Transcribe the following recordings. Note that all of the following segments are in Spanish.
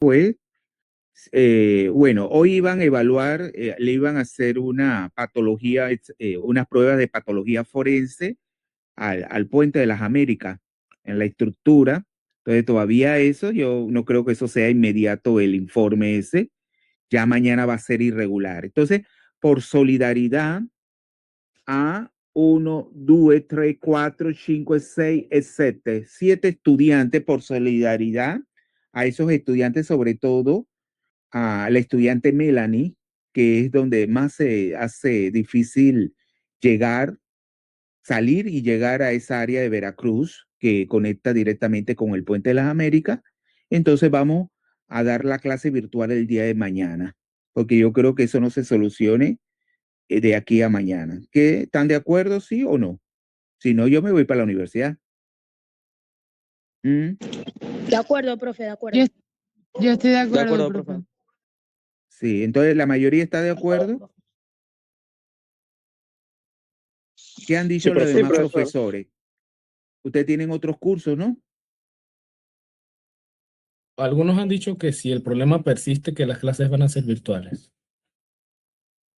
Pues, bueno, hoy iban a evaluar, le iban a hacer una patología, unas pruebas de patología forense al Puente de las Américas, en la estructura. Entonces, todavía eso, yo no creo que eso sea inmediato el informe ese. Ya mañana va a ser irregular. Entonces, por solidaridad, a 1, 2, 3, 4, 5, 6, 7. 7 estudiantes por solidaridad a esos estudiantes, sobre todo a la estudiante Melanie, que es donde más se hace difícil llegar, salir y llegar a esa área de Veracruz que conecta directamente con el Puente de las Américas. Entonces vamos a dar la clase virtual el día de mañana, porque yo creo que eso no se solucione de aquí a mañana. ¿Qué, están de acuerdo, sí o no? Si no, yo me voy para la universidad. ¿Mm? De acuerdo, profe, de acuerdo. Yo estoy de acuerdo, profe. Sí, entonces la mayoría está de acuerdo. ¿Qué han dicho los demás profesores? Ustedes tienen otros cursos, ¿no? Algunos han dicho que si el problema persiste, que las clases van a ser virtuales.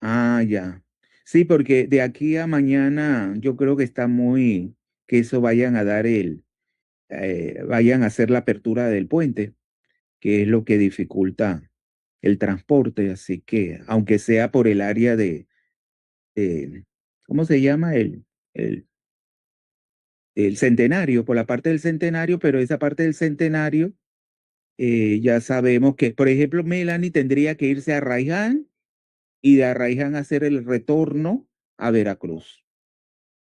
Ah, ya. Sí, porque de aquí a mañana yo creo que está muy, que eso vayan a dar vayan a hacer la apertura del puente, que es lo que dificulta el transporte. Así que, aunque sea por el área ¿cómo se llama? El, el centenario, por la parte del centenario, pero esa parte del centenario, ya sabemos que, por ejemplo, Melanie tendría que irse a Arraiján y de Arraiján hacer el retorno a Veracruz,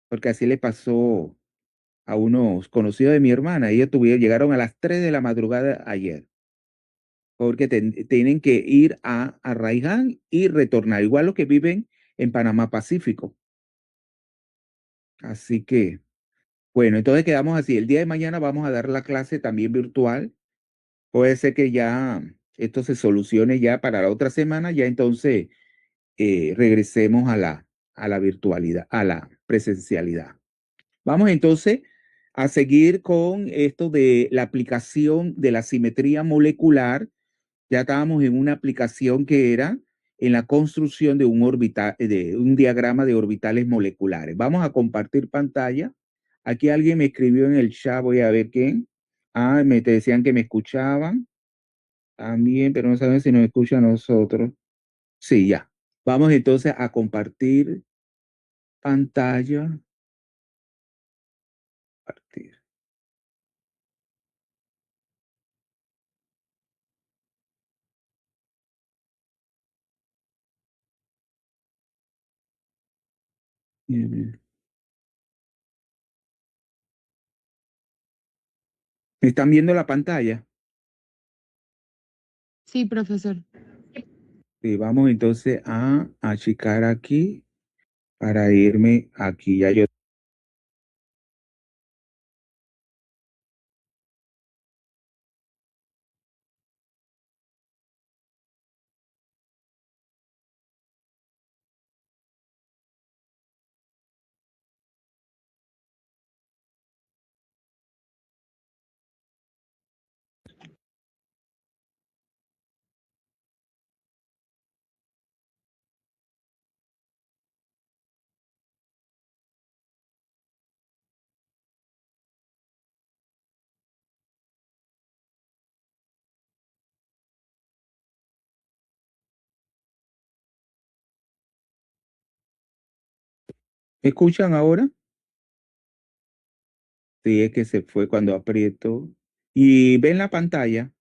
porque así le pasó a unos conocidos de mi hermana. Ellos llegaron a las 3 de la madrugada ayer, porque tienen que ir a Arraiján y retornar, igual los que viven en Panamá Pacífico. Así que, bueno, entonces quedamos así. El día de mañana vamos a dar la clase también virtual. Puede ser que ya esto se solucione ya para la otra semana, ya entonces regresemos a la virtualidad, a la presencialidad. Vamos entonces a seguir con esto de la aplicación de la simetría molecular. Ya estábamos en una aplicación que era en la construcción de de un diagrama de orbitales moleculares. Vamos a compartir pantalla. Aquí alguien me escribió en el chat, voy a ver quién. Ah, te decían que me escuchaban también, pero no saben si nos escuchan a nosotros. Sí, ya. Vamos entonces a compartir pantalla. Compartir. Bien. ¿Me están viendo la pantalla? Sí, profesor. Sí, vamos entonces a achicar aquí para irme aquí. Ya yo. ¿Me escuchan ahora? Sí, es que se fue cuando aprieto. ¿Y ven la pantalla?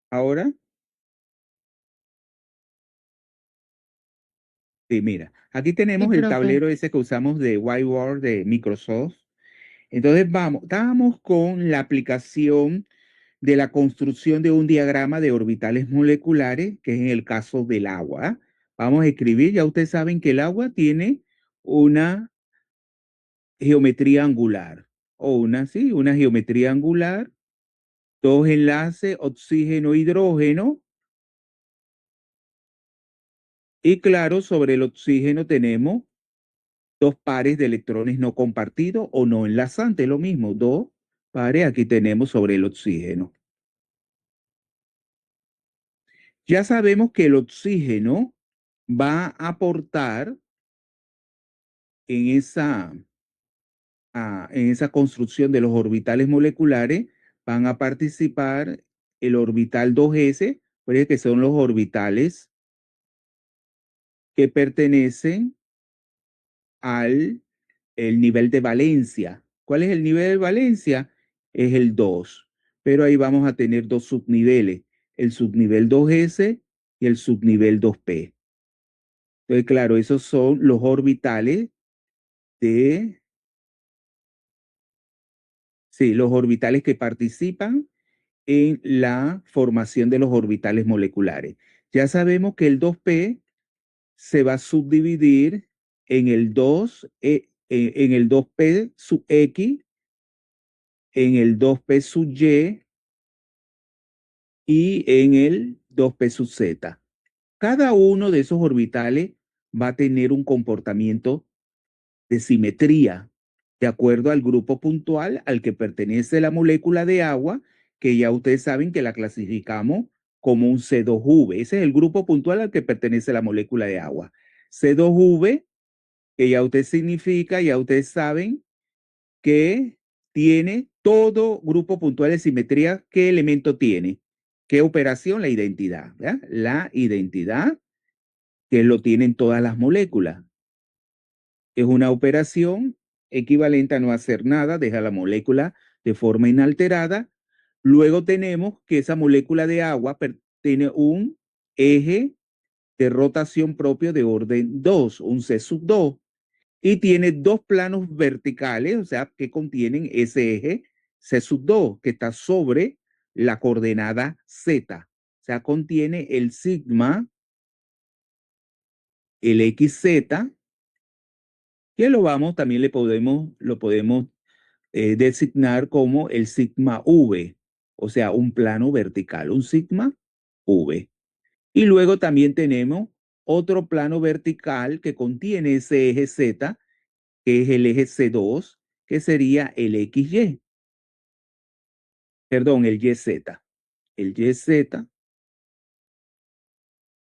¿Ahora? Sí, mira, aquí Sí, tenemos el profe. tablero ese que usamos de Whiteboard de Microsoft. Entonces estábamos con la aplicación de la construcción de un diagrama de orbitales moleculares, que es en el caso del agua. Vamos a escribir, ya ustedes saben que el agua tiene una geometría angular, o una geometría angular Dos enlaces, oxígeno, hidrógeno. Y claro, sobre el oxígeno tenemos dos pares de electrones no compartidos o no enlazantes, lo mismo, dos pares aquí tenemos sobre el oxígeno. Ya sabemos que el oxígeno va a aportar en esa construcción de los orbitales moleculares, van a participar el orbital 2s, que son los orbitales que pertenecen al el nivel de valencia. ¿Cuál es el nivel de valencia? Es el 2. Pero ahí vamos a tener dos subniveles, el subnivel 2s y el subnivel 2p. Entonces, claro, esos son los orbitales los orbitales que participan en la formación de los orbitales moleculares. Ya sabemos que el 2p se va a subdividir en el 2p sub x, en el 2p sub y en el 2p sub z. Cada uno de esos orbitales va a tener un comportamiento de simetría de acuerdo al grupo puntual al que pertenece la molécula de agua, que ya ustedes saben que la clasificamos como un C2V. Ese es el grupo puntual al que pertenece la molécula de agua. C2V, que ya ustedes saben que tiene todo grupo puntual de simetría. ¿Qué elemento tiene? ¿Qué operación? La identidad, ¿verdad? La identidad, que lo tienen todas las moléculas. Es una operación equivalente a no hacer nada, deja la molécula de forma inalterada. Luego tenemos que esa molécula de agua tiene un eje de rotación propio de orden 2, un C sub 2, y tiene dos planos verticales, o sea, que contienen ese eje C sub 2, que está sobre la coordenada Z. O sea, contiene el sigma, el XZ, que también lo podemos designar como el sigma V, o sea, un plano vertical, un sigma V. Y luego también tenemos otro plano vertical que contiene ese eje Z, que es el eje C2, que sería el XY. Perdón, el YZ. El YZ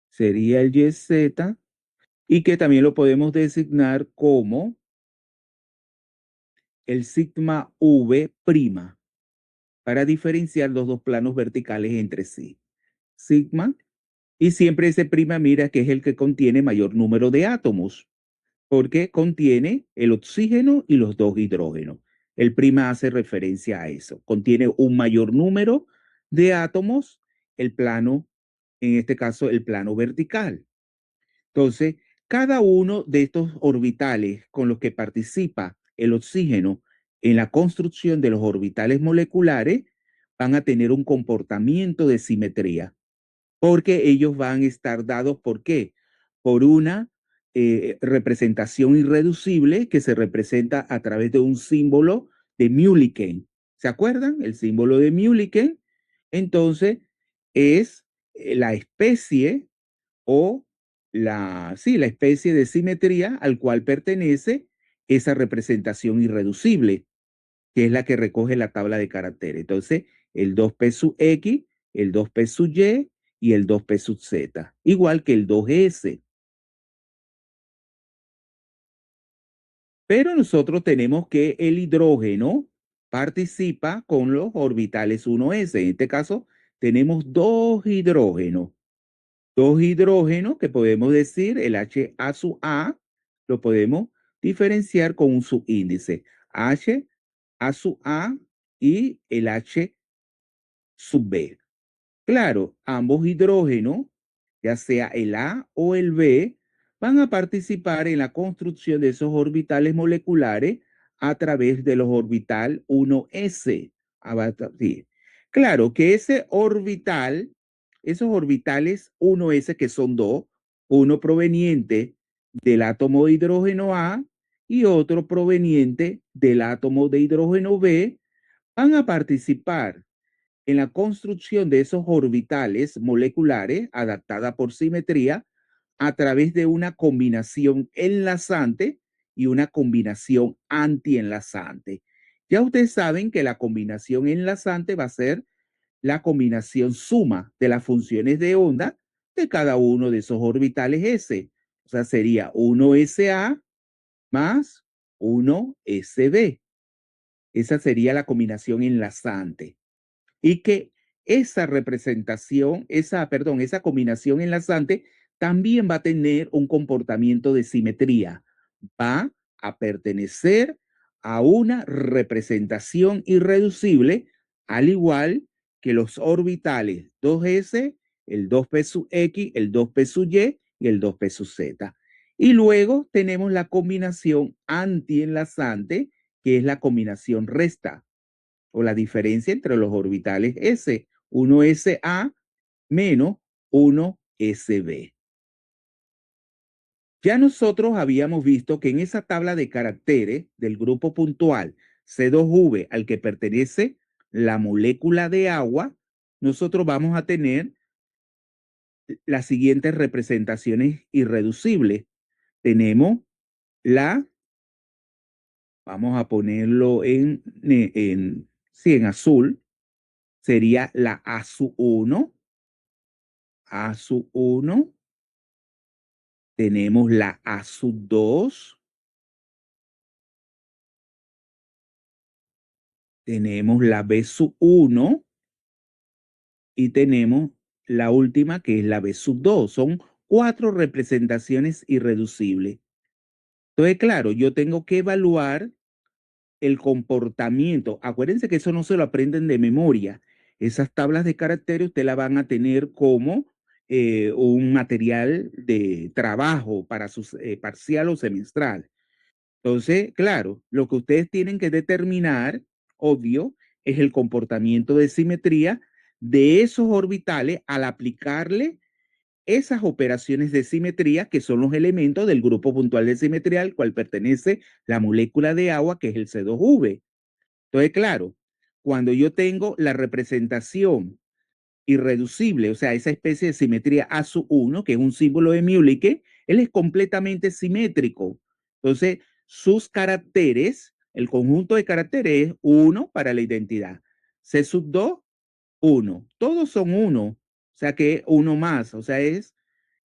sería el YZ y que también lo podemos designar como el sigma V' para diferenciar los dos planos verticales entre sí. Sigma, y siempre ese prima mira que es el que contiene mayor número de átomos, porque contiene el oxígeno y los dos hidrógenos. El prima hace referencia a eso. Contiene un mayor número de átomos, el plano, en este caso el plano vertical. Entonces, cada uno de estos orbitales con los que participa el oxígeno en la construcción de los orbitales moleculares van a tener un comportamiento de simetría, porque ellos van a estar dados, ¿por qué? Por una representación irreducible que se representa a través de un símbolo de Mulliken. ¿Se acuerdan? El símbolo de Mulliken. Entonces, es la especie o la especie de simetría al cual pertenece esa representación irreducible, que es la que recoge la tabla de caracteres. Entonces, el 2p sub x, el 2p sub y el 2p sub z, igual que el 2s. Pero nosotros tenemos que el hidrógeno participa con los orbitales 1s. En este caso, tenemos dos hidrógenos. Dos hidrógenos que podemos decir el HA sub A, lo podemos diferenciar con un subíndice. HA sub A y el H sub B. Claro, ambos hidrógenos, ya sea el A o el B, van a participar en la construcción de esos orbitales moleculares a través de los orbital 1s. Sí. Claro que ese orbital, esos orbitales 1s que son dos, uno proveniente del átomo de hidrógeno A y otro proveniente del átomo de hidrógeno B, van a participar en la construcción de esos orbitales moleculares adaptada por simetría a través de una combinación enlazante y una combinación antienlazante. Ya ustedes saben que la combinación enlazante va a ser la combinación suma de las funciones de onda de cada uno de esos orbitales S. O sea, sería 1SA más 1SB. Esa sería la combinación enlazante. Y que esa representación, esa combinación enlazante también va a tener un comportamiento de simetría. Va a pertenecer a una representación irreducible, al igual que los orbitales 2s, el 2p sub x, el 2p sub y y el 2p sub z. Y luego tenemos la combinación antienlazante, que es la combinación resta o la diferencia entre los orbitales S, 1SA menos 1SB. Ya nosotros habíamos visto que en esa tabla de caracteres del grupo puntual C2V al que pertenece la molécula de agua, nosotros vamos a tener las siguientes representaciones irreducibles. Tenemos vamos a ponerlo en azul, sería la A sub 1, A sub 1, tenemos la A sub 2, tenemos la B sub 1 y tenemos la última que es la B sub 2. Son 4 representaciones irreducibles. Entonces, claro, yo tengo que evaluar el comportamiento. Acuérdense que eso no se lo aprenden de memoria. Esas tablas de caracteres usted las van a tener como un material de trabajo para su parcial o semestral. Entonces, claro, lo que ustedes tienen que determinar, obvio, es el comportamiento de simetría de esos orbitales al aplicarle esas operaciones de simetría que son los elementos del grupo puntual de simetría al cual pertenece la molécula de agua que es el C2V. Entonces, claro, cuando yo tengo la representación irreducible, o sea, esa especie de simetría A sub 1, que es un símbolo de Muehleke, él es completamente simétrico. Entonces, sus caracteres, el conjunto de caracteres es 1 para la identidad. C sub 2, 1. Todos son 1, o sea que 1 más, o sea, es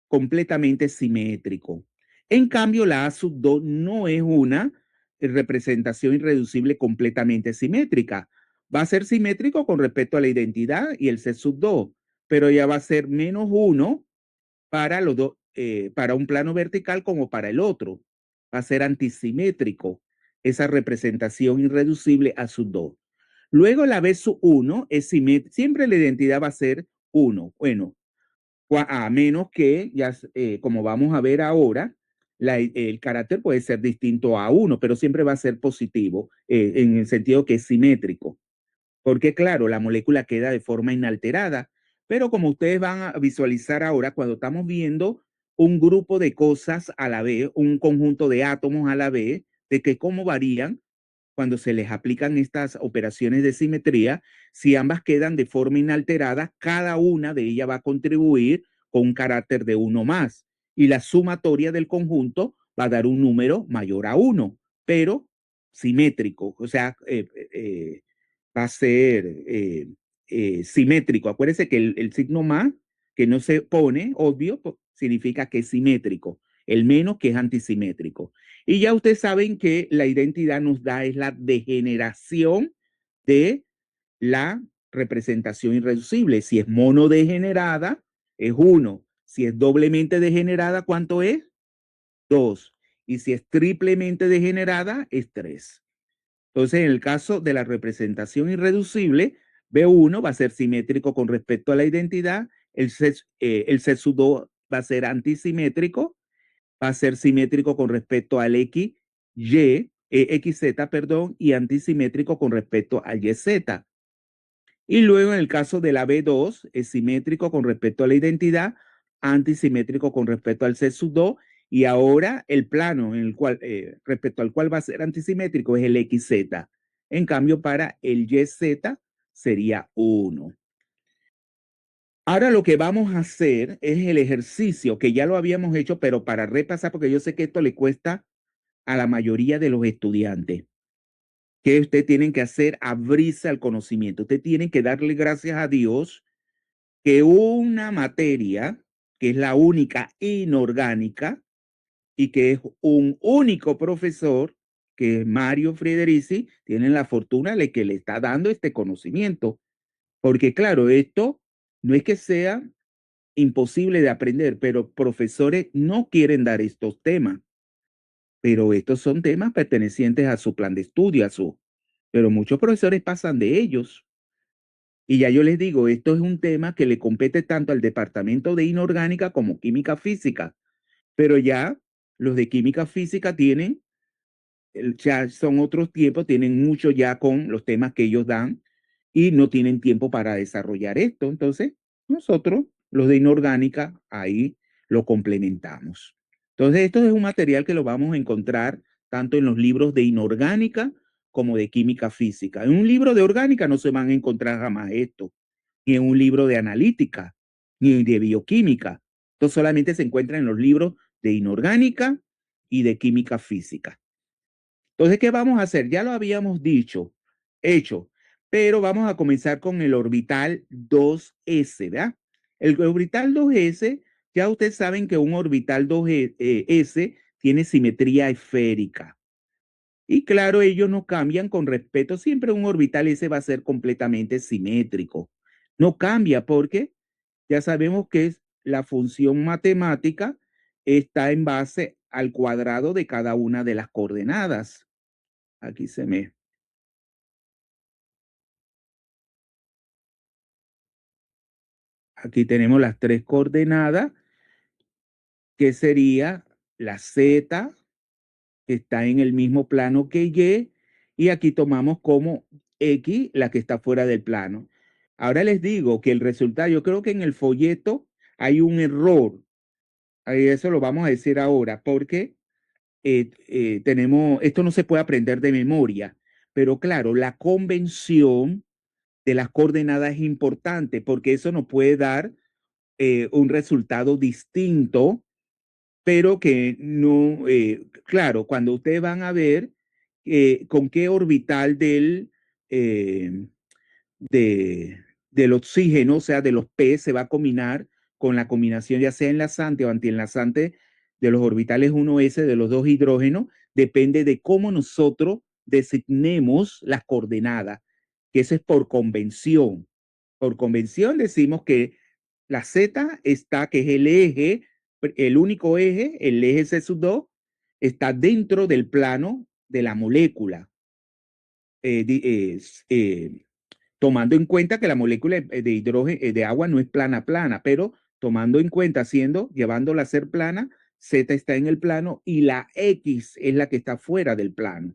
completamente simétrico. En cambio, la A sub 2 no es una representación irreducible completamente simétrica. Va a ser simétrico con respecto a la identidad y el C sub 2, pero ya va a ser menos 1 para los dos, para un plano vertical como para el otro. Va a ser antisimétrico esa representación irreducible A sub 2. Luego la B sub 1 es simétrica, siempre la identidad va a ser 1. Bueno, a menos que, ya, como vamos a ver ahora, el carácter puede ser distinto a 1, pero siempre va a ser positivo, en el sentido que es simétrico. Porque claro, la molécula queda de forma inalterada, pero como ustedes van a visualizar ahora, cuando estamos viendo un grupo de cosas a la vez, un conjunto de átomos a la vez, de que cómo varían cuando se les aplican estas operaciones de simetría, si ambas quedan de forma inalterada, cada una de ellas va a contribuir con un carácter de 1 más. Y la sumatoria del conjunto va a dar un número mayor a 1, pero simétrico. O sea, va a ser simétrico. Acuérdense que el signo más que no se pone, obvio, significa que es simétrico. El menos que es antisimétrico. Y ya ustedes saben que la identidad nos da es la degeneración de la representación irreducible. Si es monodegenerada, es 1. Si es doblemente degenerada, ¿cuánto es? 2. Y si es triplemente degenerada, es 3. Entonces, en el caso de la representación irreducible, B1 va a ser simétrico con respecto a la identidad, el C sub 2 va a ser antisimétrico, va a ser simétrico con respecto al XZ, perdón, y antisimétrico con respecto al YZ. Y luego en el caso de la B2 es simétrico con respecto a la identidad, antisimétrico con respecto al C sub 2, y ahora el plano en el cual, respecto al cual va a ser antisimétrico es el XZ. En cambio, para el YZ sería 1. Ahora lo que vamos a hacer es el ejercicio que ya lo habíamos hecho, pero para repasar, porque yo sé que esto le cuesta a la mayoría de los estudiantes, que ustedes tienen que hacer abrirse al conocimiento. Ustedes tienen que darle gracias a Dios que una materia, que es la única inorgánica, y que es un único profesor, que es Mario Frederici, tienen la fortuna de que le está dando este conocimiento. Porque claro, esto no es que sea imposible de aprender, pero profesores no quieren dar estos temas. Pero estos son temas pertenecientes a su plan de estudio, pero muchos profesores pasan de ellos. Y ya yo les digo, esto es un tema que le compete tanto al departamento de inorgánica como química física. Pero ya los de química física tienen, ya son otros tiempos, tienen mucho ya con los temas que ellos dan y no tienen tiempo para desarrollar esto. Entonces, nosotros, los de inorgánica, ahí lo complementamos. Entonces, esto es un material que lo vamos a encontrar tanto en los libros de inorgánica como de química física. En un libro de orgánica no se van a encontrar jamás esto, ni en un libro de analítica, ni de bioquímica. Esto solamente se encuentra en los libros de inorgánica y de química física. Entonces, ¿qué vamos a hacer? Ya lo habíamos hecho, pero vamos a comenzar con el orbital 2s, ¿verdad? El orbital 2s, ya ustedes saben que un orbital 2s tiene simetría esférica. Y claro, ellos no cambian con respecto, siempre un orbital S va a ser completamente simétrico. No cambia porque ya sabemos que es la función matemática está en base al cuadrado de cada una de las coordenadas. Aquí aquí tenemos las 3 coordenadas, que sería la Z, que está en el mismo plano que y aquí tomamos como X la que está fuera del plano. Ahora les digo que el resultado, yo creo que en el folleto hay un error. Ahí eso lo vamos a decir ahora, porque esto no se puede aprender de memoria, pero claro, la convención de las coordenadas es importante, porque eso nos puede dar un resultado distinto, pero que no, claro, cuando ustedes van a ver con qué orbital eh, del oxígeno, o sea, de los P, se va a combinar con la combinación ya sea enlazante o antienlazante de los orbitales 1s de los dos hidrógenos, depende de cómo nosotros designemos las coordenadas, que eso es por convención. Por convención decimos que la Z está, que es el eje, el único eje, el eje C2, está dentro del plano de la molécula. Tomando en cuenta que la molécula de hidrógeno, de agua no es plana, pero tomando en cuenta, llevándola a ser plana, Z está en el plano y la X es la que está fuera del plano,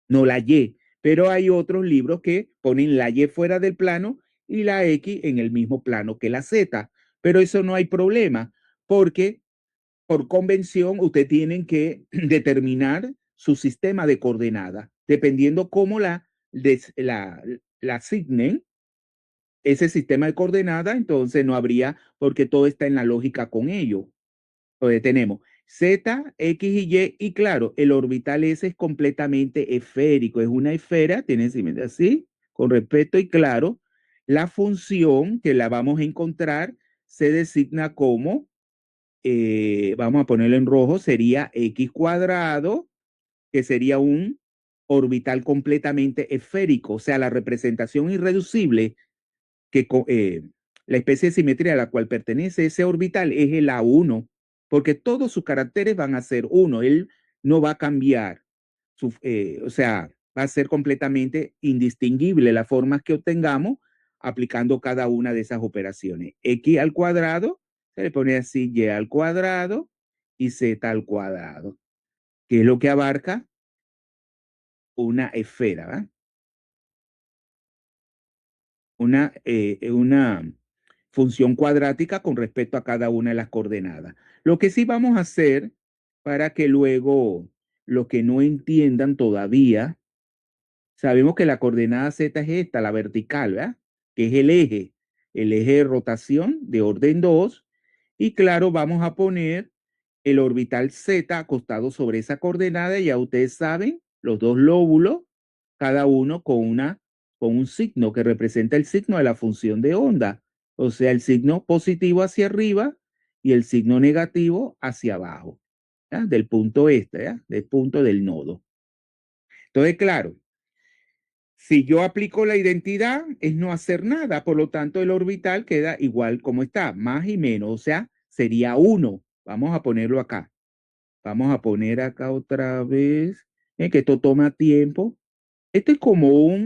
no la Y. Pero hay otros libros que ponen la Y fuera del plano y la X en el mismo plano que la Z. Pero eso no hay problema, porque por convención ustedes tienen que determinar su sistema de coordenadas, dependiendo cómo la asignen ese sistema de coordenadas, entonces no habría, porque todo está en la lógica con ello. Entonces tenemos Z, X y Y, y claro, el orbital S es completamente esférico, es una esfera, tiene simetría así, con respecto, y claro, la función que la vamos a encontrar se designa como, vamos a ponerlo en rojo, sería X cuadrado, que sería un orbital completamente esférico, o sea, la representación irreducible que la especie de simetría a la cual pertenece ese orbital es el A1, porque todos sus caracteres van a ser 1, él no va a cambiar, o sea, va a ser completamente indistinguible las formas que obtengamos aplicando cada una de esas operaciones. X al cuadrado, se le pone así Y al cuadrado y Z al cuadrado, que es lo que abarca una esfera, ¿verdad? Una función cuadrática con respecto a cada una de las coordenadas. Lo que sí vamos a hacer para que luego los que no entiendan todavía, sabemos que la coordenada Z es esta, la vertical, ¿verdad? que es el eje de rotación de orden 2. Y claro, vamos a poner el orbital Z acostado sobre esa coordenada. Ya ustedes saben, los dos lóbulos, cada uno con un signo que representa el signo de la función de onda. O sea, el signo positivo hacia arriba y el signo negativo hacia abajo, ¿ya? Del punto este, ¿ya? Del punto del nodo. Entonces, claro, si yo aplico la identidad, es no hacer nada. Por lo tanto, el orbital queda igual como está, más y menos. O sea, sería 1. Vamos a ponerlo acá. Vamos a poner acá otra vez. Que esto toma tiempo. Esto es como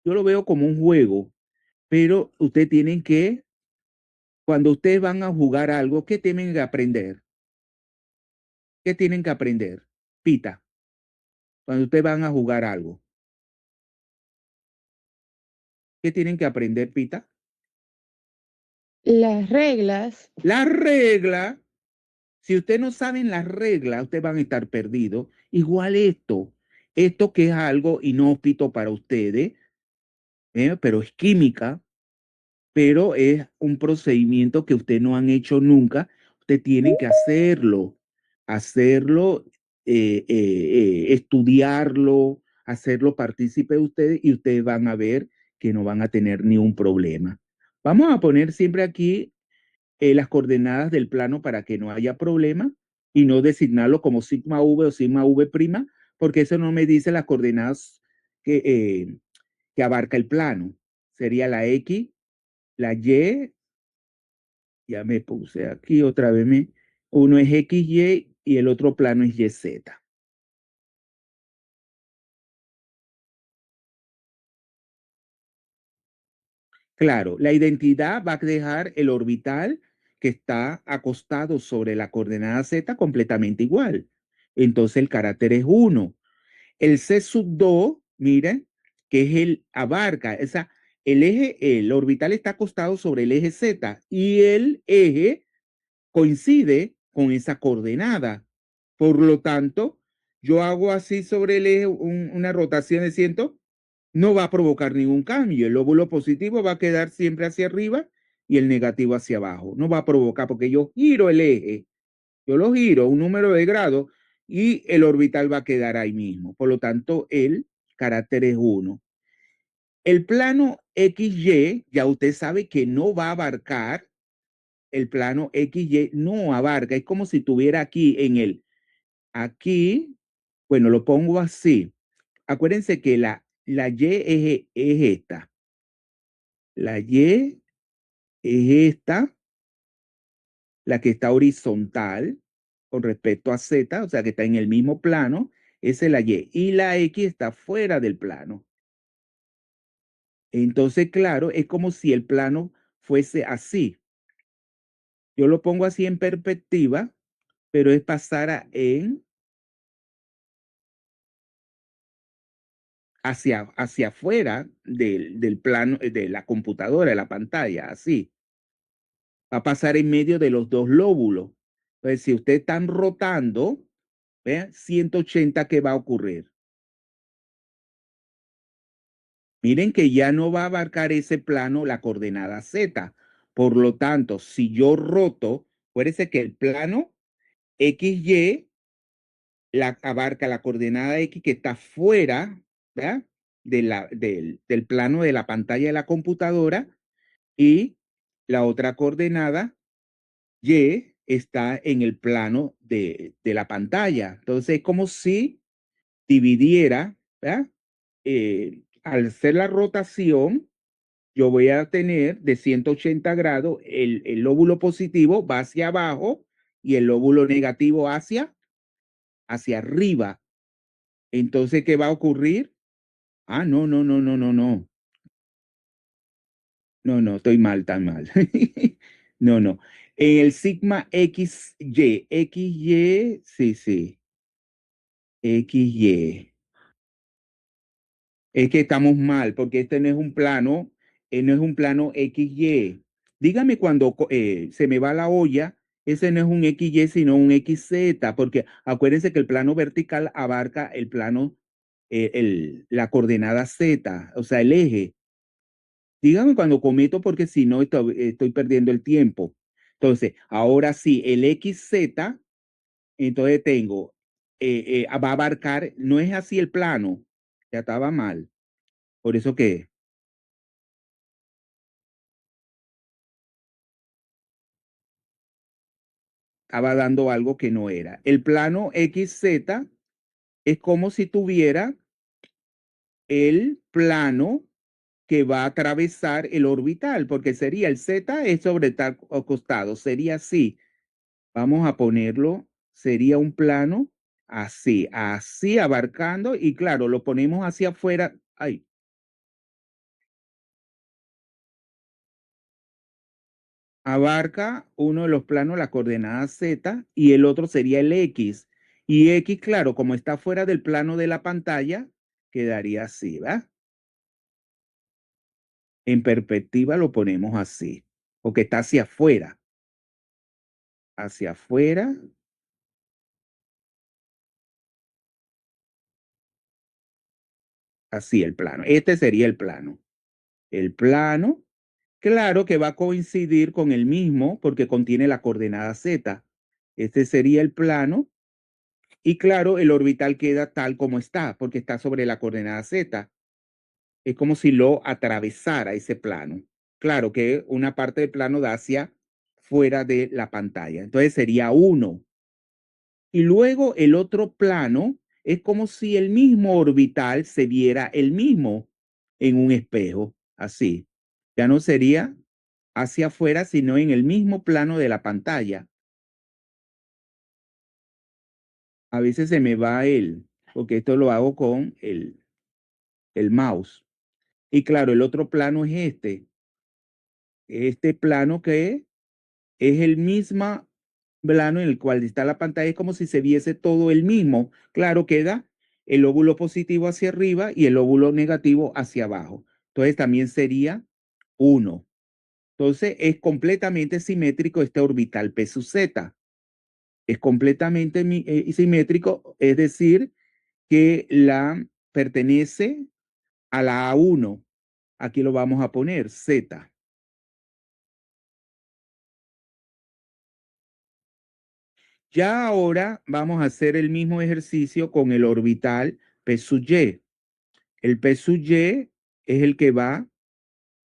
yo lo veo como un juego. Pero ustedes tienen que, cuando ustedes van a jugar algo, ¿qué tienen que aprender? ¿Qué tienen que aprender? Pita. Cuando ustedes van a jugar algo. ¿Qué tienen que aprender, Pita? Las reglas. La regla. Si ustedes no saben las reglas, ustedes van a estar perdidos. Igual esto que es algo inhóspito para ustedes, pero es química, pero es un procedimiento que ustedes no han hecho nunca. Ustedes tienen que hacerlo, estudiarlo, hacerlo partícipe de ustedes y ustedes van a ver que no van a tener ni un problema. Vamos a poner siempre aquí las coordenadas del plano para que no haya problema y no designarlo como sigma v o sigma v', porque eso no me dice las coordenadas que abarca el plano. Sería la X, la Y, ya me puse aquí otra vez, uno es XY y el otro plano es YZ. Claro, la identidad va a dejar el orbital que está acostado sobre la coordenada Z completamente igual. Entonces el carácter es 1. El C sub 2, miren, que es abarca, el orbital está acostado sobre el eje Z y el eje coincide con esa coordenada. Por lo tanto, yo hago así sobre el eje una rotación de 100, no va a provocar ningún cambio. El lóbulo positivo va a quedar siempre hacia arriba y el negativo hacia abajo. No va a provocar porque yo giro el eje, yo lo giro un número de grados y el orbital va a quedar ahí mismo. Por lo tanto, el carácter es 1. El plano XY, ya usted sabe que no va a abarcar, el plano XY no abarca, es como si tuviera aquí aquí, bueno, lo pongo así. Acuérdense que la Y es esta. La Y es esta, la que está horizontal con respecto a Z, o sea que está en el mismo plano, esa es la Y. Y la X está fuera del plano. Entonces, claro, es como si el plano fuese así. Yo lo pongo así en perspectiva, pero es pasar hacia afuera del plano, de la computadora, de la pantalla, así. Va a pasar en medio de los dos lóbulos. Entonces, si ustedes están rotando, vean, 180, ¿qué va a ocurrir? Miren que ya no va a abarcar ese plano la coordenada Z. Por lo tanto, si yo roto, acuérdense que el plano XY abarca la coordenada X que está fuera, ¿verdad? Del plano de la pantalla de la computadora y la otra coordenada Y está en el plano de la pantalla. Entonces es como si dividiera, ¿verdad? Al hacer la rotación, yo voy a tener de 180 grados, el lóbulo positivo va hacia abajo y el lóbulo negativo hacia arriba. Entonces, ¿qué va a ocurrir? Ah, no, no, no, no, no, no. No, no, estoy mal, tan mal. No, no. En el sigma XY, sí, sí, XY. Es que estamos mal, porque este no es un plano, no es un plano XY. Dígame cuando se me va la olla, ese no es un XY, sino un XZ, porque acuérdense que el plano vertical abarca el plano, la coordenada Z, o sea, el eje. Dígame cuando cometo porque si no estoy perdiendo el tiempo. Entonces, ahora sí, el XZ, entonces tengo, va a abarcar, no es así el plano, ya estaba mal. Por eso que estaba dando algo que no era. El plano XZ es como si tuviera el plano que va a atravesar el orbital, porque sería el Z es sobre tal costado, sería así. Vamos a ponerlo, sería un plano así, así abarcando y claro, lo ponemos hacia afuera. Ay, abarca uno de los planos la coordenada Z y el otro sería el X. Y X, claro, como está fuera del plano de la pantalla, quedaría así, ¿va? En perspectiva lo ponemos así, porque está hacia afuera, así el plano. Este sería el plano. El plano, claro que va a coincidir con el mismo porque contiene la coordenada Z. Este sería el plano y claro, el orbital queda tal como está porque está sobre la coordenada Z. Es como si lo atravesara ese plano. Claro que una parte del plano da hacia fuera de la pantalla. Entonces sería 1. Y luego el otro plano es como si el mismo orbital se viera el mismo en un espejo, así. Ya no sería hacia afuera, sino en el mismo plano de la pantalla. A veces se me va porque esto lo hago con el mouse. Y claro, el otro plano es este plano que es el mismo plano en el cual está la pantalla, es como si se viese todo el mismo. Claro, queda el lóbulo positivo hacia arriba y el lóbulo negativo hacia abajo. Entonces también sería 1. Entonces es completamente simétrico este orbital P sub Z. Es completamente simétrico, es decir, que la pertenece a la A1. Aquí lo vamos a poner Z. Ya ahora vamos a hacer el mismo ejercicio con el orbital P sub Y. El P sub Y es el que va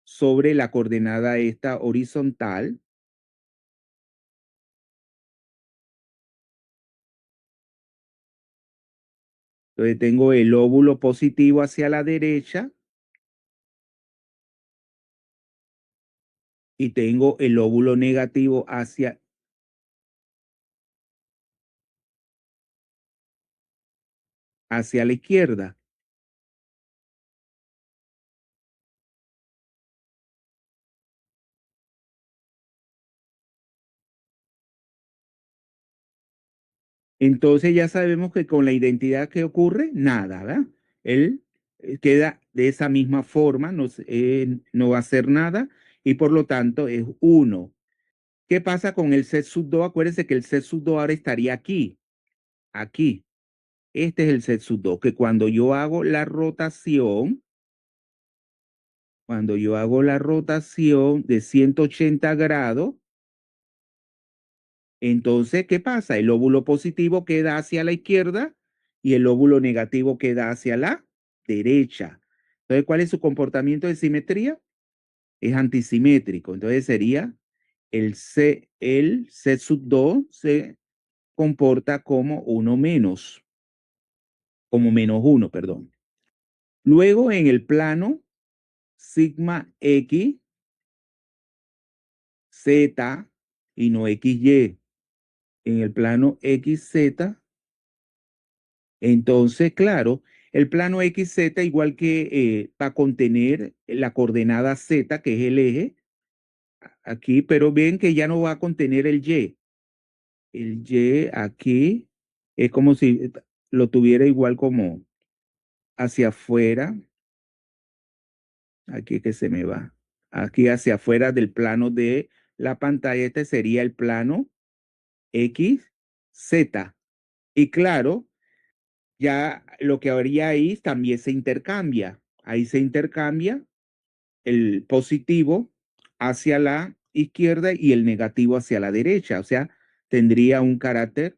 sobre la coordenada esta horizontal. Entonces tengo el lóbulo positivo hacia la derecha y tengo el lóbulo negativo hacia la izquierda. Entonces ya sabemos que con la identidad que ocurre, nada, ¿verdad? Él queda de esa misma forma, no va a hacer nada y por lo tanto es 1. ¿Qué pasa con el Z sub 2? Acuérdense que el Z sub 2 ahora estaría aquí, aquí. Este es el Z sub 2, que cuando yo hago la rotación de 180 grados, entonces, ¿qué pasa? El lóbulo positivo queda hacia la izquierda y el lóbulo negativo queda hacia la derecha. Entonces, ¿cuál es su comportamiento de simetría? Es antisimétrico. Entonces sería el C sub 2 se comporta como 1 menos, como -1, perdón. Luego en el plano sigma X, Z y no XY. En el plano XZ, entonces, claro, el plano XZ igual que va a contener la coordenada Z, que es el eje, aquí, pero ven que ya no va a contener el Y. El Y aquí es como si lo tuviera igual como hacia afuera. Aquí que se me va. Aquí hacia afuera del plano de la pantalla. Este sería el plano XZ. Y claro, ya lo que habría ahí también se intercambia. Ahí se intercambia el positivo hacia la izquierda y el negativo hacia la derecha. O sea, tendría un carácter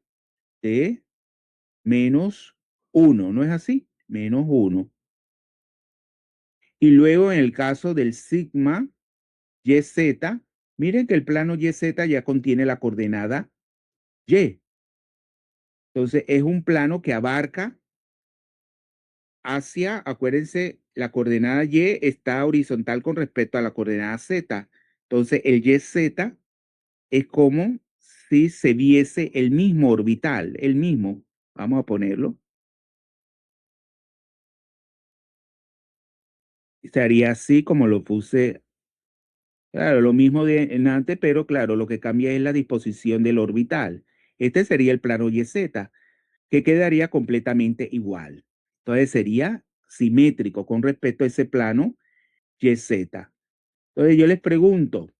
de -1, ¿no es así? -1. Y luego en el caso del sigma YZ, miren que el plano YZ ya contiene la coordenada Y. Entonces es un plano que abarca hacia, acuérdense, la coordenada Y está horizontal con respecto a la coordenada Z. Entonces el YZ es como si se viese el mismo orbital, el mismo. Vamos a ponerlo. Estaría así como lo puse. Claro, lo mismo de en antes, pero claro, lo que cambia es la disposición del orbital. Este sería el plano YZ, que quedaría completamente igual. Entonces sería simétrico con respecto a ese plano YZ. Entonces yo les pregunto,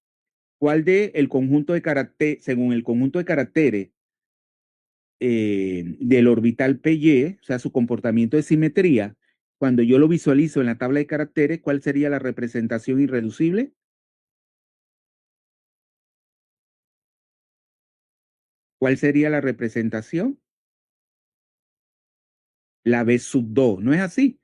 ¿cuál de el conjunto de caracteres, según el conjunto de caracteres del orbital PY, o sea, su comportamiento de simetría, cuando yo lo visualizo en la tabla de caracteres, ¿cuál sería la representación irreducible? ¿Cuál sería la representación? La B sub 2, ¿no es así?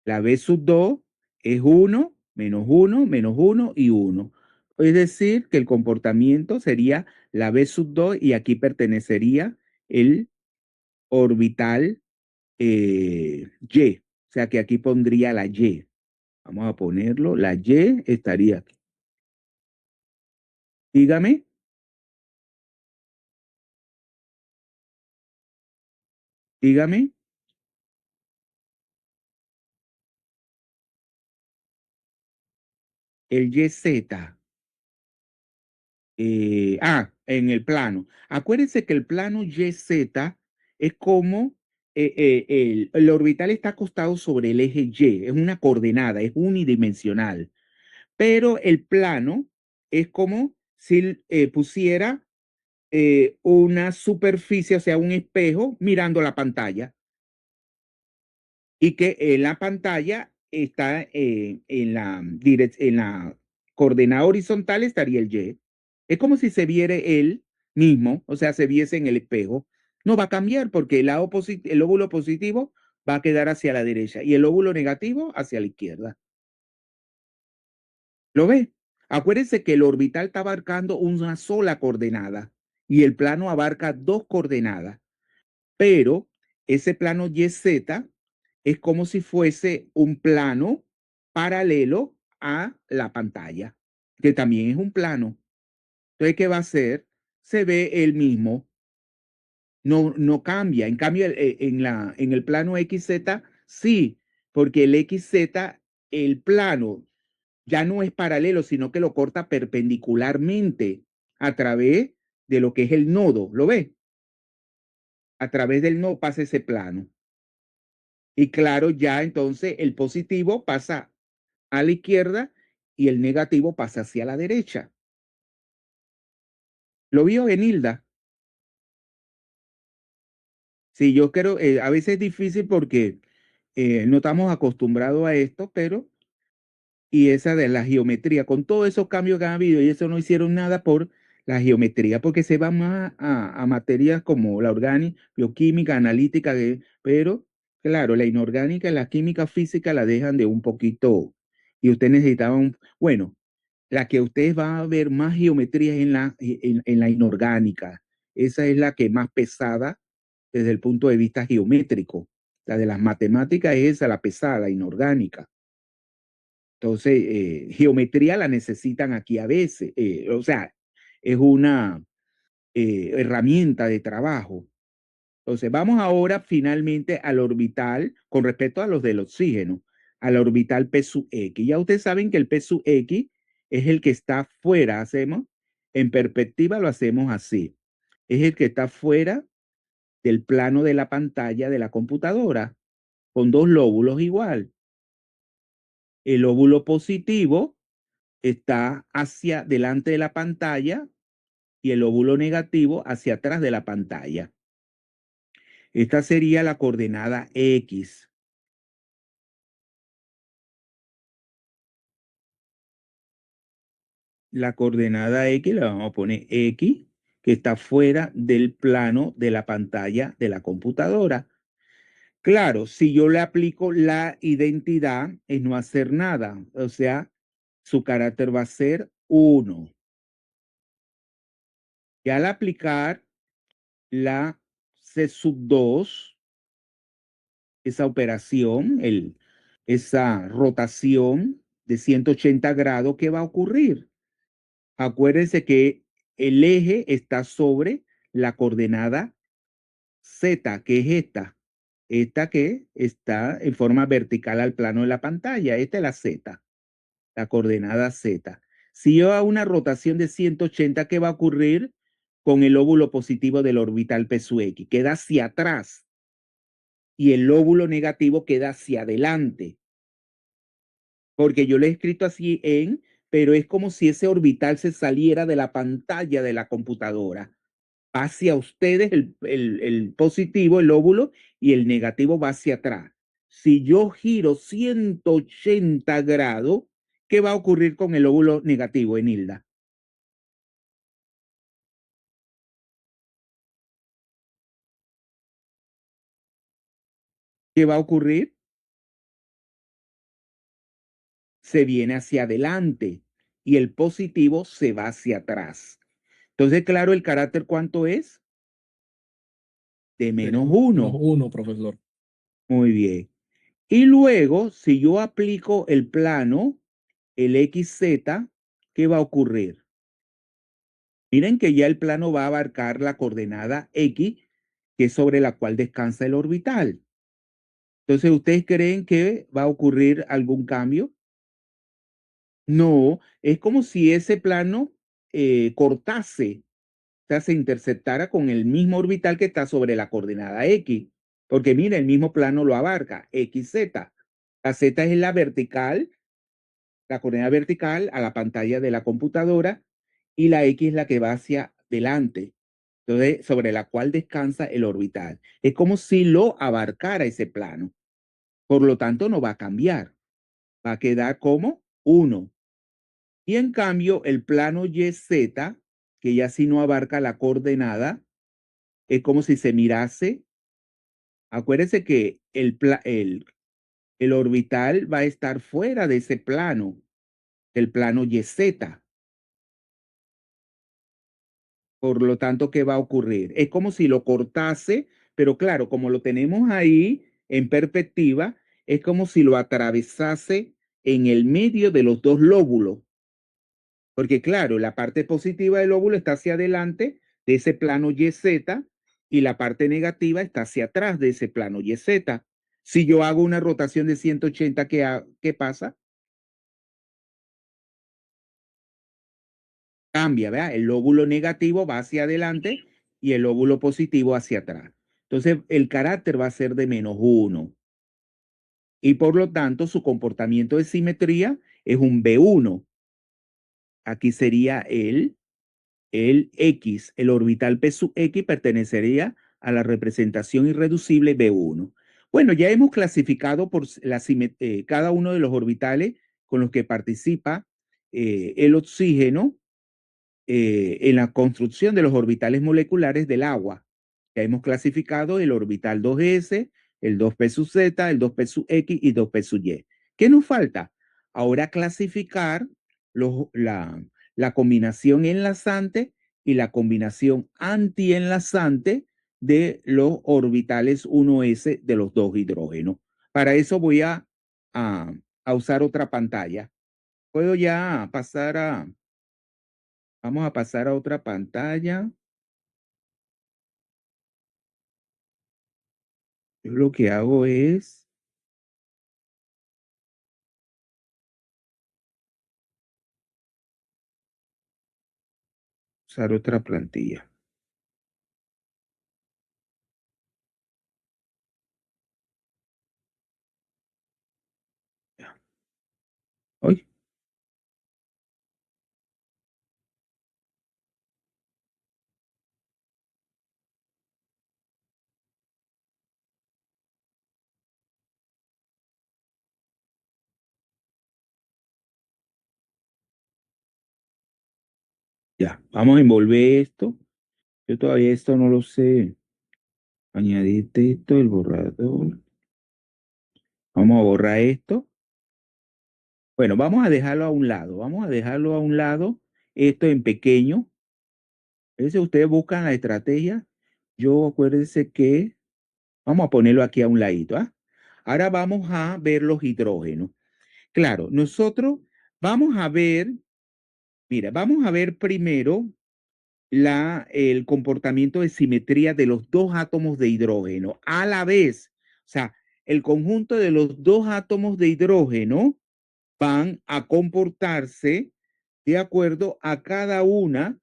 La B sub 2 es 1, menos 1 y 1. Es decir, que el comportamiento sería la B sub 2 y aquí pertenecería el orbital Y. O sea que aquí pondría la Y. Vamos a ponerlo. La Y estaría aquí. Dígame. Dígame. El YZ. En el plano. Acuérdense que el plano YZ es como el orbital está acostado sobre el eje Y, es una coordenada, es unidimensional, pero el plano es como si pusiera una superficie, o sea, un espejo mirando la pantalla y que en la pantalla está en la coordenada horizontal estaría el Y. Es como si se viera él mismo, o sea, se viese en el espejo. No va a cambiar porque el lóbulo positivo va a quedar hacia la derecha y el lóbulo negativo hacia la izquierda. ¿Lo ve? Acuérdense que el orbital está abarcando una sola coordenada y el plano abarca dos coordenadas, pero ese plano YZ es como si fuese un plano paralelo a la pantalla, que también es un plano. Entonces, ¿qué va a hacer? Se ve el mismo, no cambia. En cambio, en el plano XZ, sí, porque el XZ, el plano ya no es paralelo, sino que lo corta perpendicularmente a través de lo que es el nodo. ¿Lo ve? A través del nodo pasa ese plano. Y claro, ya entonces el positivo pasa a la izquierda y el negativo pasa hacia la derecha. ¿Lo vio, Benilda? Sí, yo creo, a veces es difícil porque no estamos acostumbrados a esto, pero, y esa de la geometría, con todos esos cambios que han habido, y eso no hicieron nada por la geometría, porque se va más a materias como la orgánica, bioquímica, analítica, pero claro, la inorgánica y la química física la dejan de un poquito, y usted necesitaba bueno, la que ustedes van a ver más geometría es en la inorgánica. Esa es la que más pesada desde el punto de vista geométrico. La de las matemáticas es esa, la pesada, la inorgánica. Entonces, geometría la necesitan aquí a veces. O sea, es una herramienta de trabajo. Entonces, vamos ahora finalmente al orbital con respecto a los del oxígeno, al orbital P sub X. Ya ustedes saben que el P sub X es el que está fuera, hacemos, en perspectiva lo hacemos así. Es el que está fuera del plano de la pantalla de la computadora, con dos lóbulos igual. El lóbulo positivo está hacia delante de la pantalla y el lóbulo negativo hacia atrás de la pantalla. Esta sería la coordenada X. La coordenada X la vamos a poner X, que está fuera del plano de la pantalla de la computadora. Claro, si yo le aplico la identidad, es no hacer nada. O sea, su carácter va a ser 1. Y al aplicar la C sub 2, esa operación, esa rotación de 180 grados, ¿qué va a ocurrir? Acuérdense que el eje está sobre la coordenada Z, que es esta. Esta que está en forma vertical al plano de la pantalla. Esta es la Z, la coordenada Z. Si yo hago una rotación de 180, ¿qué va a ocurrir con el lóbulo positivo del orbital P sub X? Queda hacia atrás y el lóbulo negativo queda hacia adelante. Porque yo lo he escrito así pero es como si ese orbital se saliera de la pantalla de la computadora. Hacia ustedes el positivo, el lóbulo, y el negativo va hacia atrás. Si yo giro 180 grados, ¿qué va a ocurrir con el lóbulo negativo, Enilda? ¿Qué va a ocurrir? Se viene hacia adelante y el positivo se va hacia atrás. Entonces, claro, el carácter, ¿cuánto es? De Sería menos menos 1. 1, profesor. Muy bien. Y luego, si yo aplico el plano, el XZ, ¿qué va a ocurrir? Miren que ya el plano va a abarcar la coordenada X, que es sobre la cual descansa el orbital. Entonces, ¿ustedes creen que va a ocurrir algún cambio? No, es como si ese plano cortase, o sea, se interceptara con el mismo orbital que está sobre la coordenada X. Porque mira, el mismo plano lo abarca, XZ. La Z es la vertical, la coordenada vertical a la pantalla de la computadora, y la X es la que va hacia adelante, entonces, sobre la cual descansa el orbital. Es como si lo abarcara ese plano. Por lo tanto, no va a cambiar. Va a quedar como 1. Y en cambio, el plano YZ, que ya sí no abarca la coordenada, es como si se mirase. Acuérdense que el orbital va a estar fuera de ese plano, el plano YZ. Por lo tanto, ¿qué va a ocurrir? Es como si lo cortase, pero claro, como lo tenemos ahí en perspectiva, es como si lo atravesase en el medio de los dos lóbulos. Porque claro, la parte positiva del lóbulo está hacia adelante de ese plano YZ y la parte negativa está hacia atrás de ese plano YZ. Si yo hago una rotación de 180, ¿qué pasa? Cambia, ¿verdad? El lóbulo negativo va hacia adelante y el lóbulo positivo hacia atrás. Entonces, el carácter va a ser de menos 1 y por lo tanto su comportamiento de simetría es un B1. Aquí sería el X, el orbital P sub X pertenecería a la representación irreducible B1. Bueno, ya hemos clasificado por cada uno de los orbitales con los que participa el oxígeno en la construcción de los orbitales moleculares del agua. Ya hemos clasificado el orbital 2s, el 2p sub z, el 2p sub x y 2p sub y. ¿Qué nos falta? Ahora clasificar la combinación enlazante y la combinación antienlazante de los orbitales 1s de los dos hidrógenos. Para eso voy a usar otra pantalla. Puedo ya pasar vamos a pasar a otra pantalla. Yo lo que hago es usar otra plantilla. Hoy Ya, vamos a envolver esto. Yo todavía esto no lo sé. Añadir texto, el borrador. Vamos a borrar esto. Bueno, vamos a dejarlo a un lado. Vamos a dejarlo a un lado. Esto en pequeño. A veces ustedes buscan la estrategia. Yo acuérdense que vamos a ponerlo aquí a un ladito. ¿Ah? Ahora vamos a ver los hidrógenos. Claro, nosotros vamos a ver, mira, vamos a ver primero el comportamiento de simetría de los dos átomos de hidrógeno a la vez. O sea, el conjunto de los dos átomos de hidrógeno van a comportarse de acuerdo a cada una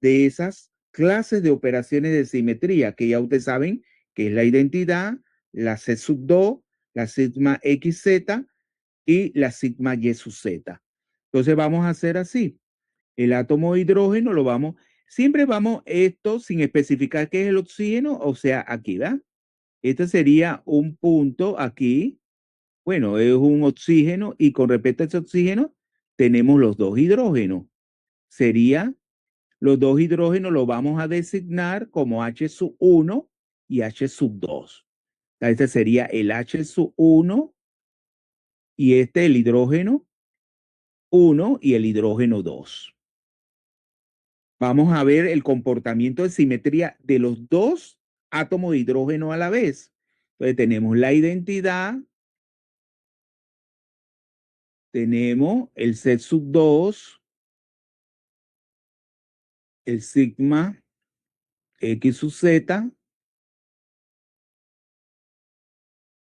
de esas clases de operaciones de simetría, que ya ustedes saben que es la identidad, la C sub 2, la sigma XZ y la sigma Y sub Z. Entonces vamos a hacer así. El átomo de hidrógeno lo vamos, siempre vamos esto sin especificar qué es el oxígeno, o sea, aquí, ¿verdad? Este sería un punto aquí. Bueno, es un oxígeno y con respecto a ese oxígeno tenemos los dos hidrógenos. Sería, los dos hidrógenos los vamos a designar como H sub 1 y H sub 2. Este sería el H sub 1 y este el hidrógeno 1 y el hidrógeno 2. Vamos a ver el comportamiento de simetría de los dos átomos de hidrógeno a la vez. Entonces tenemos la identidad, tenemos el C sub 2, el sigma X sub Z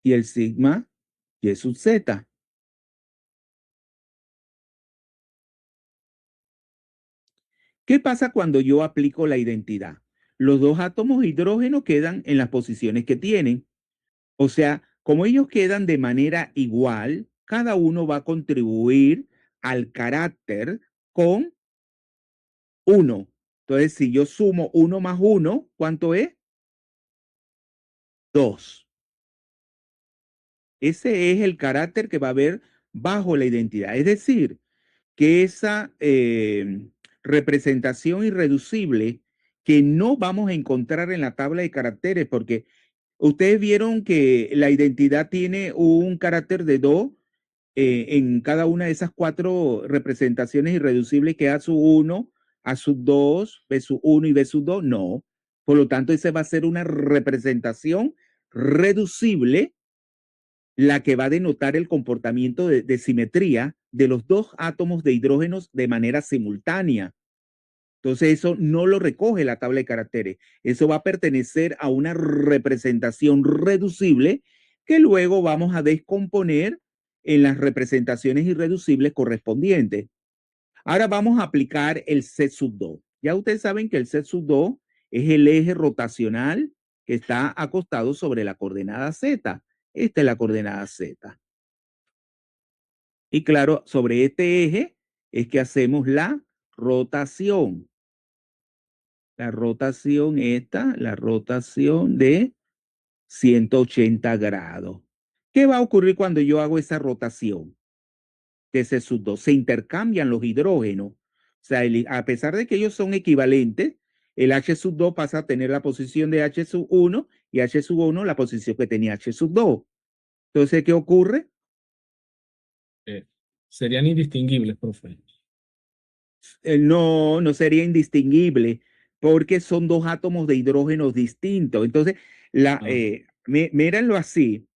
y el sigma Y sub Z. ¿Qué pasa cuando yo aplico la identidad? Los dos átomos de hidrógeno quedan en las posiciones que tienen. O sea, como ellos quedan de manera igual, cada uno va a contribuir al carácter con 1. Entonces, si yo sumo 1 más 1, ¿cuánto es? 2. Ese es el carácter que va a haber bajo la identidad. Es decir, que esa representación irreducible que no vamos a encontrar en la tabla de caracteres, porque ustedes vieron que la identidad tiene un carácter de 2 en cada una de esas 4 representaciones irreducibles, que A sub 1, A sub 2, B sub 1 y B sub 2. No. Por lo tanto, esa va a ser una representación reducible, la que va a denotar el comportamiento de simetría de los dos átomos de hidrógenos de manera simultánea. Entonces eso no lo recoge la tabla de caracteres. Eso va a pertenecer a una representación reducible que luego vamos a descomponer en las representaciones irreducibles correspondientes. Ahora vamos a aplicar el C sub 2. Ya ustedes saben que el C sub 2 es el eje rotacional que está acostado sobre la coordenada Z. Esta es la coordenada Z. Y claro, sobre este eje es que hacemos la rotación. La rotación la rotación de 180 grados. ¿Qué va a ocurrir cuando yo hago esa rotación de ese sub 2? Se intercambian los hidrógenos. O sea, a pesar de que ellos son equivalentes, el H sub 2 pasa a tener la posición de H sub 1 y H sub 1 la posición que tenía H sub 2. Entonces, ¿qué ocurre? Serían indistinguibles, profe. No, no sería indistinguible porque son dos átomos de hidrógeno distintos. Entonces, mírenlo así.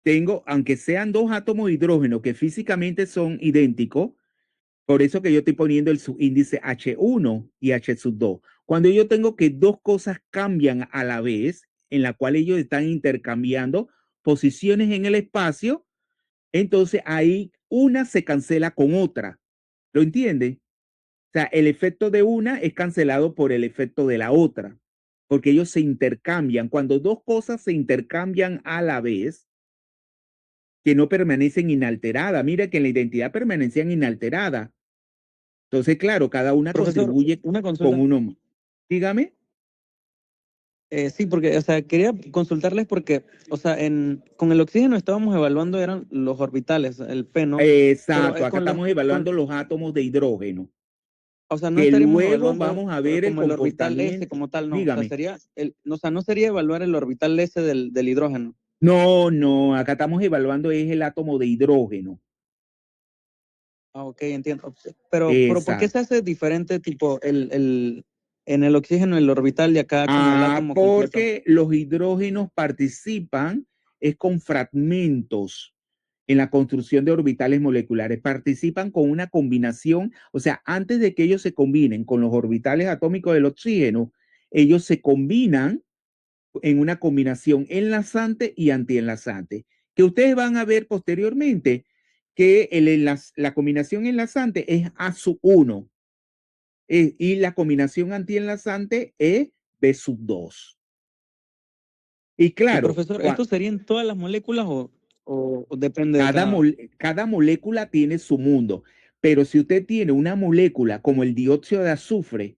Tengo, aunque sean dos átomos de hidrógeno que físicamente son idénticos, por eso que yo estoy poniendo el subíndice H1 y H sub 2. Cuando yo tengo que dos cosas cambian a la vez, en la cual ellos están intercambiando posiciones en el espacio, entonces ahí una se cancela con otra. ¿Lo entienden? O sea, el efecto de una es cancelado por el efecto de la otra, porque ellos se intercambian. Cuando dos cosas se intercambian a la vez, que no permanecen inalteradas. Mira que en la identidad permanecían inalteradas. Entonces, claro, cada una Profesor, contribuye una con consulta. uno. Dígame. Sí, porque, o sea, quería consultarles porque, o sea, con el oxígeno estábamos evaluando eran los orbitales, el P, ¿no? Pero Exacto, acá con estamos evaluando los átomos de hidrógeno. O sea, no que estaríamos luego evaluando vamos a ver el como el orbital S comportamiento. como tal, no. O sea, Dígame. sería o sea, no sería evaluar el orbital S del hidrógeno. No, acá estamos evaluando es el átomo de hidrógeno. Ah, ok, entiendo. Pero ¿por qué Exacto. se hace diferente tipo en el oxígeno el orbital y acá como el átomo completo? Porque los hidrógenos participan es con fragmentos en la construcción de orbitales moleculares. Participan con una combinación, o sea, antes de que ellos se combinen con los orbitales atómicos del oxígeno, ellos se combinan en una combinación enlazante y antienlazante, que ustedes van a ver posteriormente que la combinación enlazante es A1 y la combinación antienlazante es B2. Y Y claro, profesor, ¿esto sería en todas las moléculas o depende de cada molécula tiene su mundo, pero si usted tiene una molécula como el dióxido de azufre,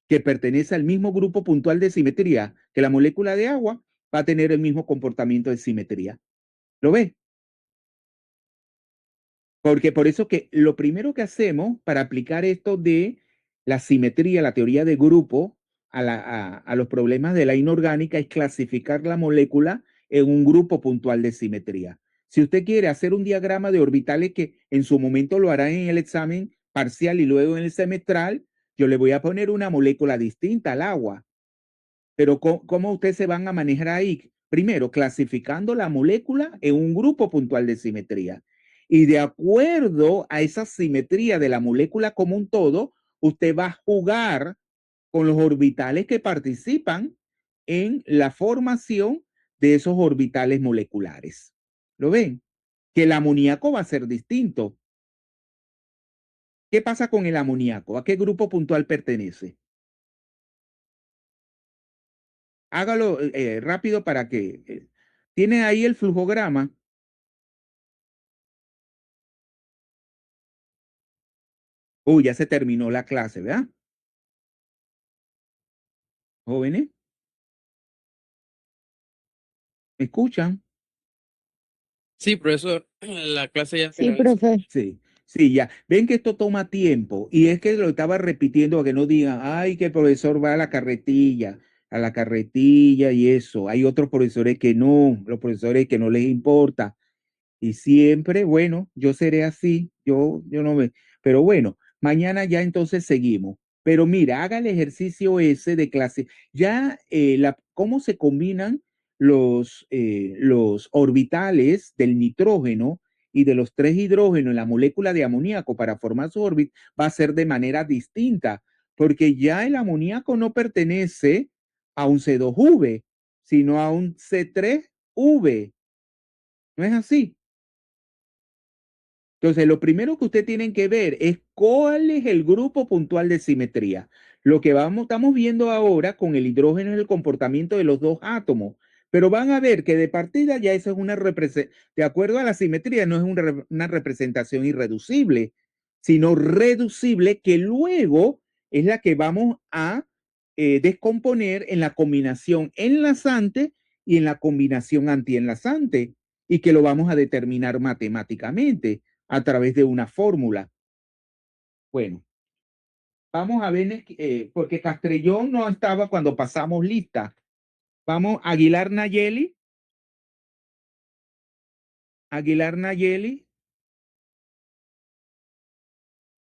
que pertenece al mismo grupo puntual de simetría que la molécula de agua, va a tener el mismo comportamiento de simetría. ¿Lo ve? Porque por eso que lo primero que hacemos para aplicar esto de la simetría, la teoría de grupo, a los problemas de la inorgánica es clasificar la molécula en un grupo puntual de simetría. Si usted quiere hacer un diagrama de orbitales que en su momento lo hará en el examen parcial y luego en el semestral, yo le voy a poner una molécula distinta al agua. Pero ¿cómo ustedes se van a manejar ahí? Primero, clasificando la molécula en un grupo puntual de simetría. Y de acuerdo a esa simetría de la molécula como un todo, usted va a jugar con los orbitales que participan en la formación de esos orbitales moleculares. ¿Lo ven? Que el amoníaco va a ser distinto. ¿Qué pasa con el amoníaco? ¿A qué grupo puntual pertenece? Hágalo rápido para que... ¿tiene ahí el flujograma? Uy, ya se terminó la clase, ¿verdad? Jóvenes, ¿me escuchan? Sí, profesor, la clase ya Sí, finalizó. profe. Sí, ya. Ven que esto toma tiempo y es que lo estaba repitiendo para que no digan, ay, que el profesor va a la carretilla y eso. Hay otros profesores que no, los profesores que no les importa. Y siempre, bueno, yo seré así, yo no me, pero bueno, mañana ya entonces seguimos. Pero mira, haga el ejercicio ese de clase. Ya cómo se combinan los orbitales del nitrógeno y de los tres hidrógenos en la molécula de amoníaco para formar su órbita va a ser de manera distinta, porque ya el amoníaco no pertenece a un C2V, sino a un C3V. ¿No es así? Entonces, lo primero que usted tienen que ver es cuál es el grupo puntual de simetría. Lo que estamos viendo ahora con el hidrógeno es el comportamiento de los dos átomos, pero van a ver que de partida ya eso es una representación, de acuerdo a la simetría, no es una representación irreducible, sino reducible que luego es la que vamos a descomponer en la combinación enlazante y en la combinación antienlazante y que lo vamos a determinar matemáticamente a través de una fórmula. Bueno, vamos a ver, porque Castrellón no estaba cuando pasamos lista. Vamos, Aguilar Nayeli. Aguilar Nayeli.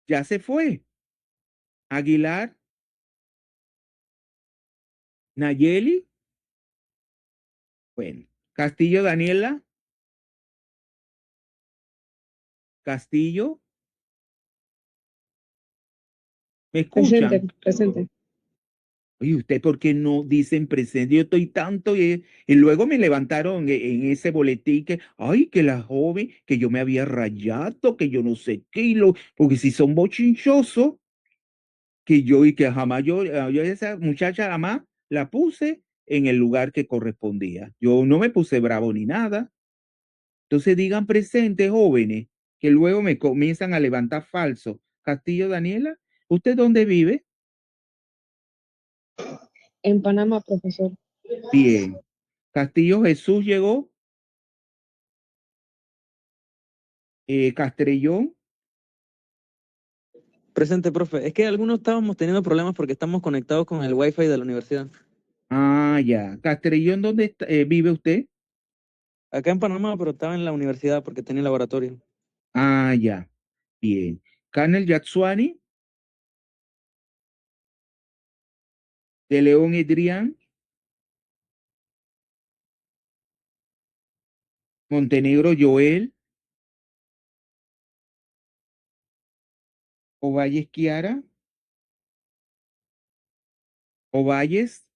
Ya se fue. Aguilar Nayeli. Bueno, Castillo Daniela. Castillo. ¿Me escuchan? Presente. Oye, ¿usted por qué no dicen presente? Yo estoy tanto y luego me levantaron en ese boletín que, ay, que la joven, que yo me había rayado, que yo no sé qué, porque si son bochinchosos, que yo y que jamás yo esa muchacha jamás la puse en el lugar que correspondía. Yo no me puse bravo ni nada. Entonces digan presente, jóvenes, que luego me comienzan a levantar falso. Castillo Daniela, ¿usted dónde vive? En Panamá, profesor. Bien. Castillo Jesús llegó. Castrellón, Presente, profe. Es que algunos estábamos teniendo problemas porque estamos conectados con el Wi-Fi de la universidad. Ah, ya. Castrillón, ¿dónde vive usted? Acá en Panamá, pero estaba en la universidad porque tenía laboratorio. Ah, ya. Bien. Canel Yatsuani, de León Edrián, Montenegro Joel, Ovalles Kiara, Ovalles.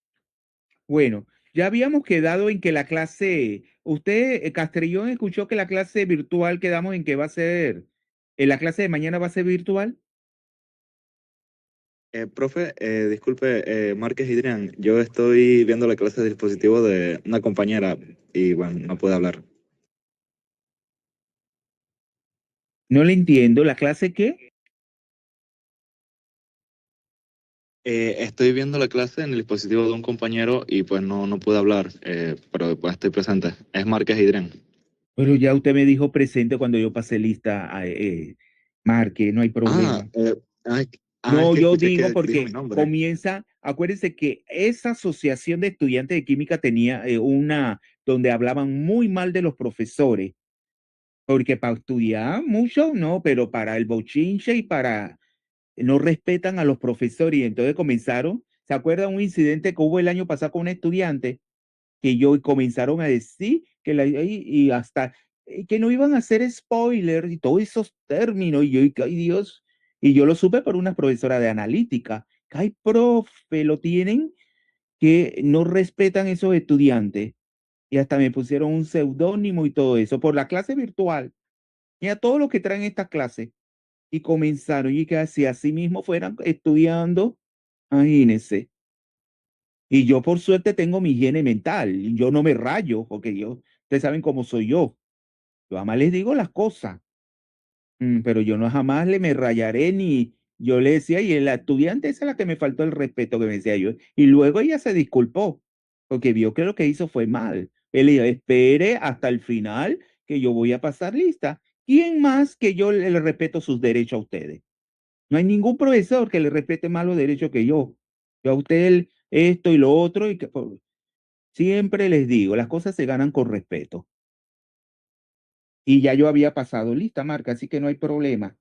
Bueno, ya habíamos quedado en que la clase, usted, Castrillón, escuchó que la clase virtual quedamos en que va a ser, la clase de mañana va a ser virtual. Profe, disculpe, Márquez Idrián, yo estoy viendo la clase de dispositivo de una compañera y bueno, no puede hablar. No le entiendo. ¿La clase qué? Estoy viendo la clase en el dispositivo de un compañero y pues no pude hablar, pero pues estoy presente. Es Márquez Idrián. Pero ya usted me dijo presente cuando yo pasé lista a Marque, no hay Ah, problema. ay, es No, que yo escuché digo que dijo mi porque nombre. comienza, acuérdense que esa asociación de estudiantes de química tenía una donde hablaban muy mal de los profesores, porque para estudiar mucho, no, pero para el bochinche y para no respetan a los profesores y entonces comenzaron, ¿se acuerdan un incidente que hubo el año pasado con un estudiante? Que yo comenzaron a decir que y hasta que no iban a hacer spoilers y todos esos términos y yo, y, ay Dios, y yo lo supe por una profesora de analítica, que ay profe, lo tienen que no respetan esos estudiantes y hasta me pusieron un seudónimo y todo eso por la clase virtual y a todos los que traen estas clases y comenzaron y que así mismo fueran estudiando, imagínense. Y yo por suerte tengo mi higiene mental, y yo no me rayo, porque ustedes saben cómo soy yo. Yo jamás les digo las cosas, pero yo no jamás me rayaré ni yo le decía, y el estudiante esa es la que me faltó el respeto que me decía yo. Y luego ella se disculpó, porque vio que lo que hizo fue mal. Él le dijo, espere hasta el final que yo voy a pasar lista. ¿Quién más que yo le respeto sus derechos a ustedes? No hay ningún profesor que le respete más los derechos que yo. Yo a usted esto y lo otro, y que siempre les digo, las cosas se ganan con respeto. Y ya yo había pasado lista, Marca, así que no hay problema.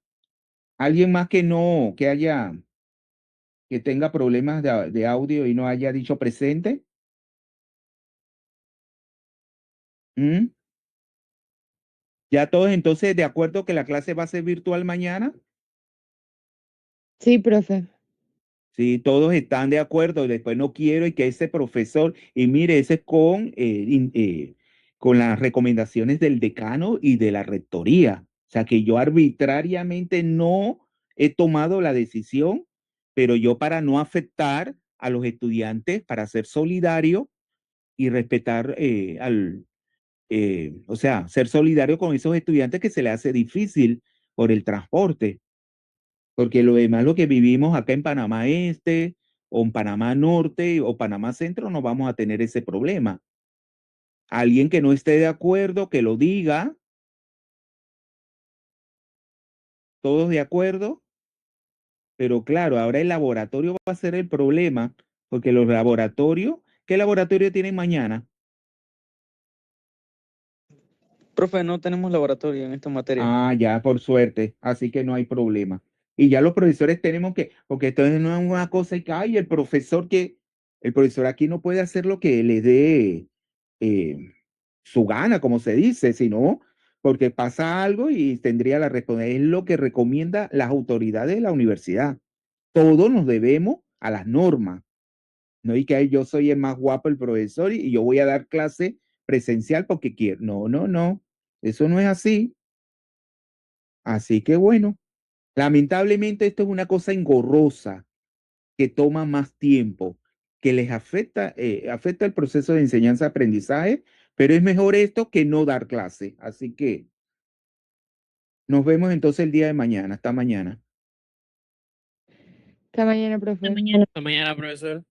Alguien más que no, que tenga problemas de audio y no haya dicho presente. ¿Mm? ¿Ya todos entonces de acuerdo que la clase va a ser virtual mañana? Sí, profe. Sí, todos están de acuerdo. Después no quiero y que ese profesor, y mire, ese con las recomendaciones del decano y de la rectoría. O sea, que yo arbitrariamente no he tomado la decisión, pero yo para no afectar a los estudiantes, para ser solidario y respetar o sea, ser solidario con esos estudiantes que se les hace difícil por el transporte. Porque lo demás, lo que vivimos acá en Panamá Este, o en Panamá Norte, o Panamá Centro, no vamos a tener ese problema. Alguien que no esté de acuerdo, que lo diga, todos de acuerdo, pero claro, ahora el laboratorio va a ser el problema, porque los laboratorios, ¿qué laboratorio tienen mañana? Profe, no tenemos laboratorio en esta materia. Ah, ya, por suerte, así que no hay problema. Y ya los profesores tenemos que, porque esto no es una cosa y que, ay, el profesor aquí no puede hacer lo que le dé eh, su gana, como se dice, sino porque pasa algo y tendría la responsabilidad. Es lo que recomienda las autoridades de la universidad. Todos nos debemos a las normas. No y que "Ay, yo soy el más guapo, el profesor, y yo voy a dar clase presencial porque quiero. No, no, no. Eso no es así. Así que bueno, lamentablemente esto es una cosa engorrosa que toma más tiempo, que les afecta el proceso de enseñanza-aprendizaje, pero es mejor esto que no dar clase. Así que nos vemos entonces el día de mañana. Hasta mañana. Hasta mañana, profe. Hasta mañana, profesor.